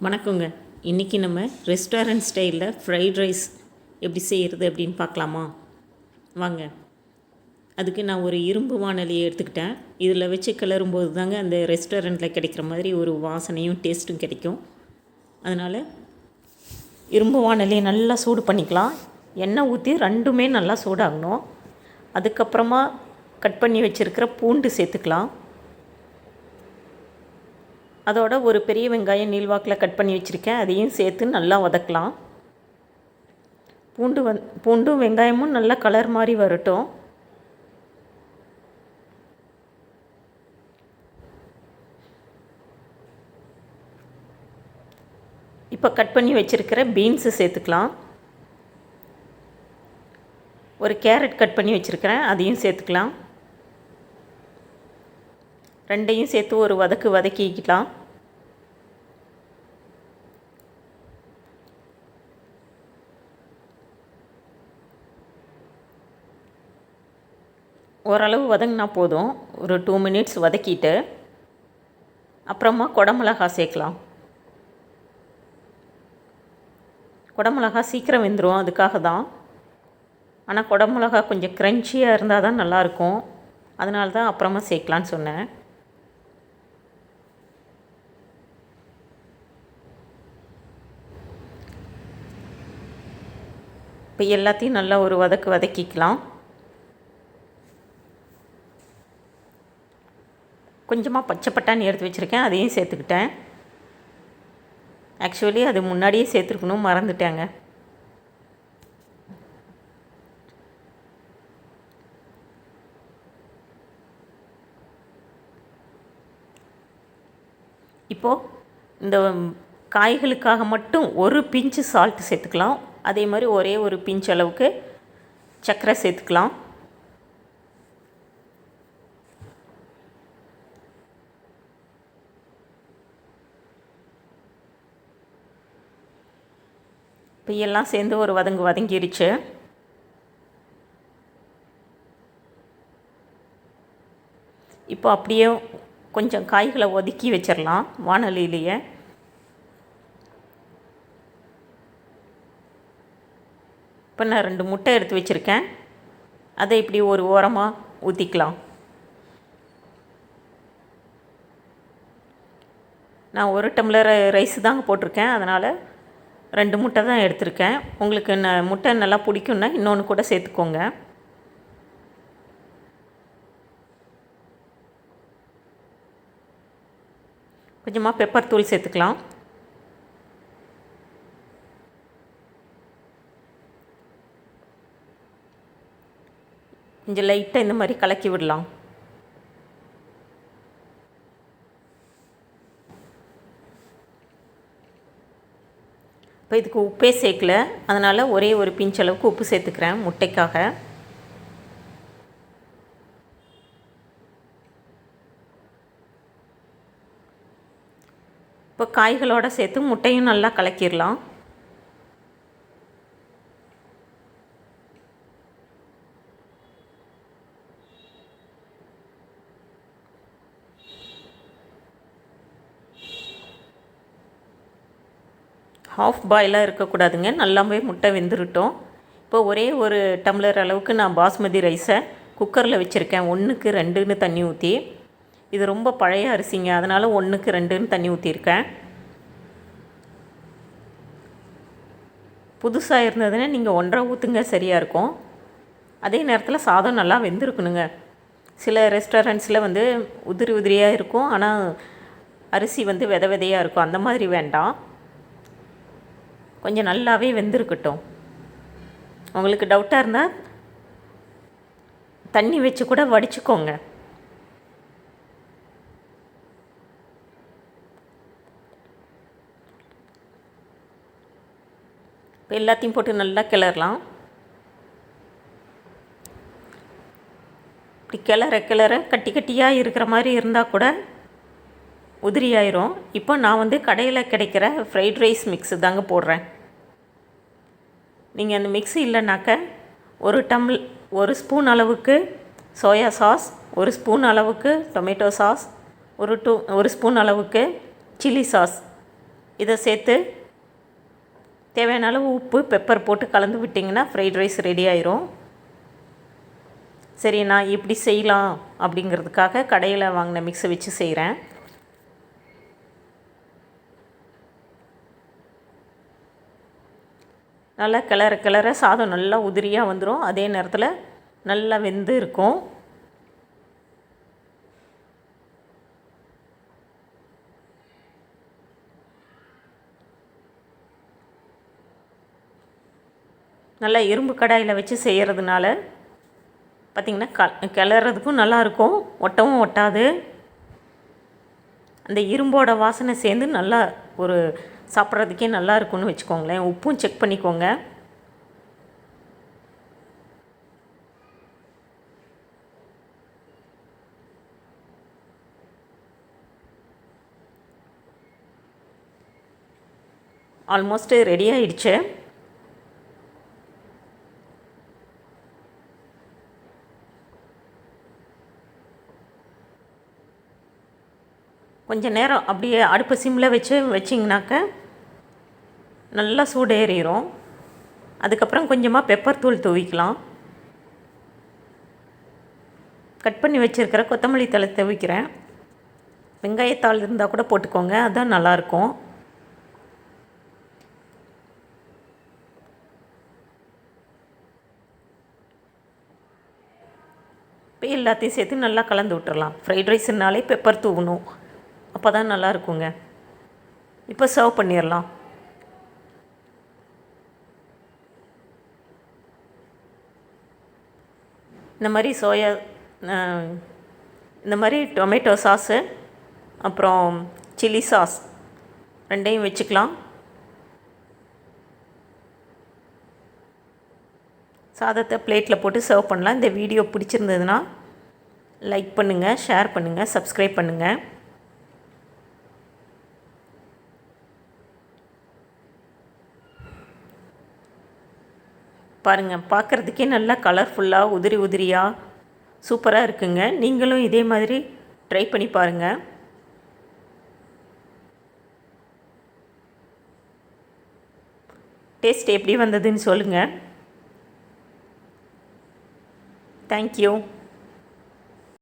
வணக்கங்க. இன்றைக்கி நம்ம ரெஸ்டாரண்ட் ஸ்டைலில் ஃப்ரைட் ரைஸ் எப்படி செய்கிறது அப்படின்னு பார்க்கலாமா? வாங்க. அதுக்கு நான் ஒரு இரும்பு வாணலியை எடுத்துக்கிட்டேன். இதில் வச்சு கிளறும்போது தாங்க அந்த ரெஸ்டாரண்ட்டில் கிடைக்கிற மாதிரி ஒரு வாசனையும் டேஸ்ட்டும் கிடைக்கும். அதனால் இரும்பு வாணலியை நல்லா சூடு பண்ணிக்கலாம். எண்ணெய் ஊற்றி ரெண்டுமே நல்லா சூடாகணும். அதுக்கப்புறமா கட் பண்ணி வச்சுருக்கிற பூண்டு சேர்த்துக்கலாம். அதோட ஒரு பெரிய வெங்காயம் நீள்வாக்கில் கட் பண்ணி வச்சுருக்கேன், அதையும் சேர்த்து நல்லா வதக்கலாம். பூண்டும் வெங்காயமும் நல்லா கலர் மாதிரி வரட்டும். இப்போ கட் பண்ணி வச்சுருக்கிற பீன்ஸு சேர்த்துக்கலாம். ஒரு கேரட் கட் பண்ணி வச்சுருக்கிறேன், அதையும் சேர்த்துக்கலாம். ரெண்டையும் சேர்த்து ஒரு வதக்கிக்கலாம். ஓரளவு வதங்கினா போதும். ஒரு 2 மினிட்ஸ் வதக்கிட்டு அப்புறமா குடமிளகா சேர்க்கலாம். குடமிளகா சீக்கிரம் வெந்துடும், அதுக்காக தான். ஆனால் குடமிளகா கொஞ்சம் க்ரன்ச்சியாக இருந்தால் தான் நல்லாயிருக்கும். அதனால தான் அப்புறமா சேர்க்கலான்னு சொன்னேன். இப்போ எல்லாத்தையும் நல்லா ஒரு வதக்கிக்கலாம். கொஞ்சமாக பச்சை பட்டாணி எடுத்து வச்சுருக்கேன், அதையும் சேர்த்துக்கிட்டேன். ஆக்சுவலி அது முன்னாடியே சேர்த்துருக்கணும், மறந்துட்டேங்க. இப்போது இந்த காய்களுக்காக மட்டும் ஒரு பிஞ்சு சால்ட்டு சேர்த்துக்கலாம். அதே மாதிரி ஒரே ஒரு பிஞ்ச் அளவுக்கு சர்க்கரை சேர்த்துக்கலாம். இப்போ எல்லாம் சேர்ந்து ஒரு வதங்கிருச்சு. இப்போ அப்படியே கொஞ்சம் காய்களை ஒதுக்கி வச்சிடலாம் வாணலியிலேயே. இப்போ நான் 2 முட்டை எடுத்து வச்சுருக்கேன், அதை இப்படி ஒரு ஓரமாக ஊற்றிக்கலாம். நான் 1 டம்ளர் ரைஸ் தாங்க போட்டிருக்கேன், அதனால் 2 முட்டை தான் எடுத்திருக்கேன். உங்களுக்கு முட்டை நல்லா பிடிக்குன்னா இன்னொன்று கூட சேர்த்துக்கோங்க. கொஞ்சமாக பெப்பர் தூள் சேர்த்துக்கலாம். கொஞ்சம் லைட்டாக இந்த மாதிரி கலக்கி விடலாம். இப்போ இதுக்கு உப்பே சேர்க்கல, அதனால் ஒரே ஒரு பிஞ்ச் அளவுக்கு உப்பு சேர்த்துக்கிறேன் முட்டைக்காக. இப்போ காய்களோடு சேர்த்து முட்டையும் நல்லா கலக்கிடலாம். ஹாஃப் பாயிலாக இருக்கக்கூடாதுங்க, நல்லாவே முட்டை வெந்துருட்டோம். இப்போ ஒரே ஒரு டம்ளர் அளவுக்கு நான் பாஸ்மதி ரைஸை குக்கரில் வச்சுருக்கேன். 1க்கு 2ன்னு தண்ணி ஊற்றி. இது ரொம்ப பழைய அரிசிங்க, அதனால் 1க்கு 2ன்னு தண்ணி ஊற்றிருக்கேன். புதுசாக இருந்ததுன்னா நீங்கள் 1.5 ஊற்றுங்க, சரியாக இருக்கும். அதே நேரத்தில் சாதம் நல்லா வெந்திருக்கணுங்க. சில ரெஸ்டாரண்ட்ஸில் உதிரி உதிரியாக இருக்கும், ஆனால் அரிசி விதையாக இருக்கும். அந்த மாதிரி வேண்டாம், கொஞ்சம் நல்லாவே வெந்திருக்கட்டும். உங்களுக்கு டவுட்டாக இருந்தால் தண்ணி வச்சு கூட வடிச்சுக்கோங்க. இப்போ எல்லாத்தையும் போட்டு நல்லா கிளறலாம். இப்படி கிளற கட்டி கட்டியாக இருக்கிற மாதிரி இருந்தால் கூட உதிரியாயிரும். இப்போ நான் கடையில் கிடைக்கிற ஃப்ரைட் ரைஸ் மிக்ஸு தாங்க போடுறேன். நீங்கள் அந்த மிக்ஸி இல்லைனாக்க ஒரு ஸ்பூன் அளவுக்கு சோயா சாஸ், ஒரு ஸ்பூன் அளவுக்கு டொமேட்டோ சாஸ், ஒரு ஸ்பூன் அளவுக்கு சில்லி சாஸ் இதை சேர்த்து தேவையான அளவு உப்பு பெப்பர் போட்டு கலந்து விட்டிங்கன்னா ஃப்ரைட் ரைஸ் ரெடி ஆயிரும். சரி, நான் இப்படி செய்யலாம் அப்படிங்கிறதுக்காக கடையில் வாங்கின மிக்ஸை வச்சு செய்கிறேன். நல்லா கிளற சாதம் நல்லா உதிரியாக வந்துடும். அதே நேரத்தில் நல்லா வெந்து இருக்கும். நல்லா இரும்பு கடாயில் வச்சு செய்கிறதுனால பார்த்திங்கன்னா கிளறதுக்கும் நல்லாயிருக்கும், ஒட்டவும் ஒட்டாது. அந்த இரும்போட வாசனை சேர்ந்து நல்லா ஒரு சாப்பிட்றதுக்கே நல்லா இருக்கும்னு வச்சுக்கோங்களேன். உப்பும் செக் பண்ணிக்கோங்க. ஆல்மோஸ்ட் ரெடி ஆயிடுச்சு. கொஞ்சம் நேரம் அப்படியே அடுப்பு சிம்மில் வச்சிங்கனாக்க நல்லா சூடேறிடும். அதுக்கப்புறம் கொஞ்சமாக பெப்பர் தூள் தூவிக்கலாம். கட் பண்ணி வச்சுருக்கிற கொத்தமல்லி தழை தூவிக்கிறேன். வெங்காயத்தாள் இருந்தால் கூட போட்டுக்கோங்க, அதுதான் நல்லாயிருக்கும். இப்போ எல்லாத்தையும் சேர்த்து நல்லா கலந்து விட்டுறலாம். ஃப்ரைட் ரைஸ்னாலே பெப்பர் தூவணும், அப்போ தான் நல்லா இருக்குங்க. இப்போ சர்வ் பண்ணிடலாம். இந்த மாதிரி டொமேட்டோ சாஸு அப்புறம் சில்லி சாஸ் ரெண்டையும் வச்சுக்கலாம். சாதத்தை பிளேட்டில் போட்டு சர்வ் பண்ணலாம். இந்த வீடியோ பிடிச்சிருந்ததுன்னா லைக் பண்ணுங்கள், ஷேர் பண்ணுங்கள், சப்ஸ்கிரைப் பண்ணுங்கள். பாருங்கள், பார்க்குறதுக்கே நல்லா கலர்ஃபுல்லாக உதிரியாக சூப்பராக இருக்குங்க. நீங்களும் இதே மாதிரி ட்ரை பண்ணி பாருங்கள். டேஸ்ட் எப்படி வந்ததுன்னு சொல்லுங்கள். தேங்க்யூ.